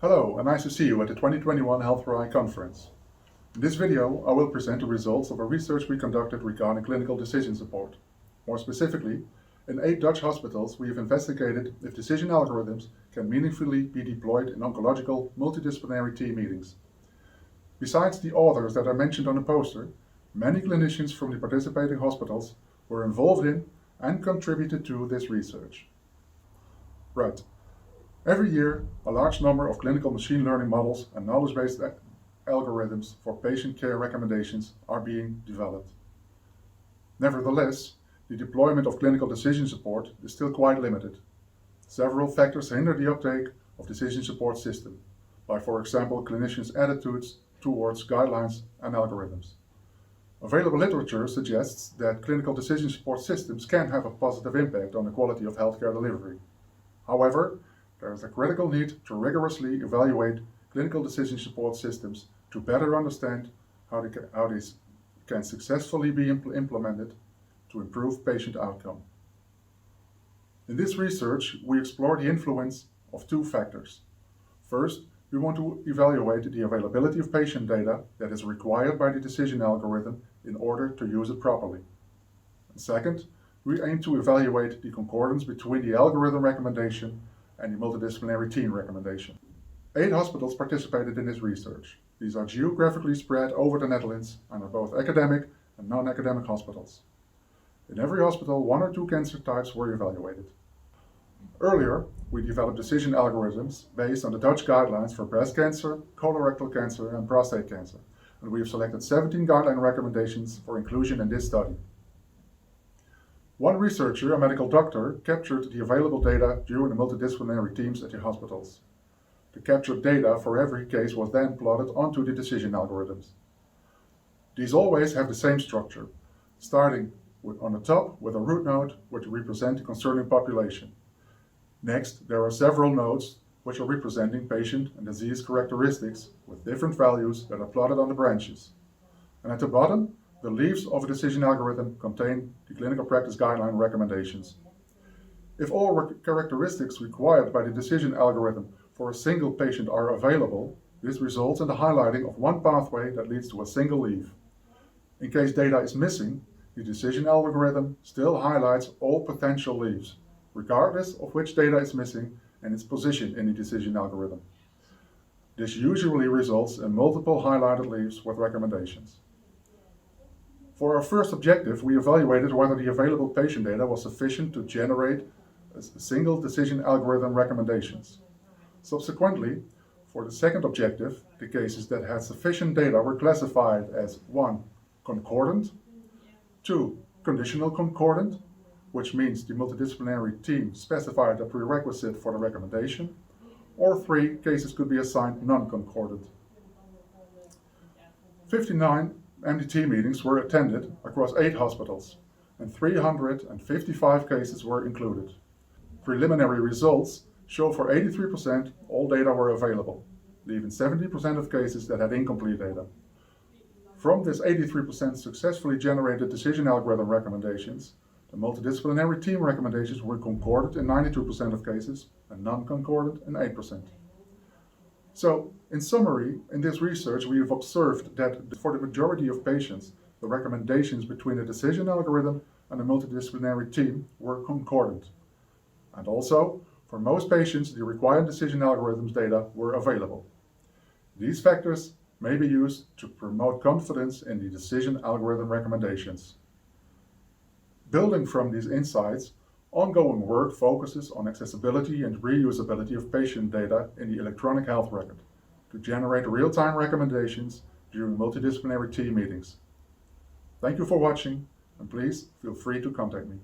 Hello, and nice to see you at the 2021 Health for Eye conference. In this video, I will present the results of a research we conducted regarding clinical decision support. More specifically, in 8 Dutch hospitals, we have investigated if decision algorithms can meaningfully be deployed in oncological multidisciplinary team meetings. Besides the authors that are mentioned on the poster, many clinicians from the participating hospitals were involved in and contributed to this research. Right. Every year, a large number of clinical machine learning models and knowledge-based algorithms for patient care recommendations are being developed. Nevertheless, the deployment of clinical decision support is still quite limited. Several factors hinder the uptake of decision support system, by, for example, clinicians' attitudes towards guidelines and algorithms. Available literature suggests that clinical decision support systems can have a positive impact on the quality of healthcare delivery. However, there is a critical need to rigorously evaluate clinical decision support systems to better understand how they can successfully be implemented to improve patient outcome. In this research, we explore the influence of 2 factors. First, we want to evaluate the availability of patient data that is required by the decision algorithm in order to use it properly. And second, we aim to evaluate the concordance between the algorithm recommendation and the multidisciplinary team recommendation. 8 hospitals participated in this research. These are geographically spread over the Netherlands and are both academic and non-academic hospitals. In every hospital, 1 or 2 cancer types were evaluated. Earlier, we developed decision algorithms based on the Dutch guidelines for breast cancer, colorectal cancer, and prostate cancer, and we have selected 17 guideline recommendations for inclusion in this study. One researcher, a medical doctor, captured the available data during the multidisciplinary teams at the hospitals. The captured data for every case was then plotted onto the decision algorithms. These always have the same structure, starting on the top with a root node which represents the concerning population. Next, there are several nodes which are representing patient and disease characteristics with different values that are plotted on the branches. And at the bottom, the leaves of a decision algorithm contain the clinical practice guideline recommendations. If all characteristics required by the decision algorithm for a single patient are available, this results in the highlighting of one pathway that leads to a single leaf. In case data is missing, the decision algorithm still highlights all potential leaves, regardless of which data is missing and its position in the decision algorithm. This usually results in multiple highlighted leaves with recommendations. For our first objective, we evaluated whether the available patient data was sufficient to generate a single decision algorithm recommendations. Subsequently, for the second objective, the cases that had sufficient data were classified as 1. Concordant, 2. Conditional concordant, which means the multidisciplinary team specified a prerequisite for the recommendation, or 3 cases could be assigned non-concordant. 59 MDT meetings were attended across 8 hospitals, and 355 cases were included. Preliminary results show for 83% all data were available, leaving 70% of cases that had incomplete data. From this 83% successfully generated decision algorithm recommendations, the multidisciplinary team recommendations were concordant in 92% of cases and non-concordant in 8%. So, in summary, in this research we have observed that for the majority of patients, the recommendations between the decision algorithm and the multidisciplinary team were concordant. And also, for most patients, the required decision algorithms data were available. These factors may be used to promote confidence in the decision algorithm recommendations. Building from these insights, ongoing work focuses on accessibility and reusability of patient data in the electronic health record to generate real-time recommendations during multidisciplinary team meetings. Thank you for watching, and please feel free to contact me.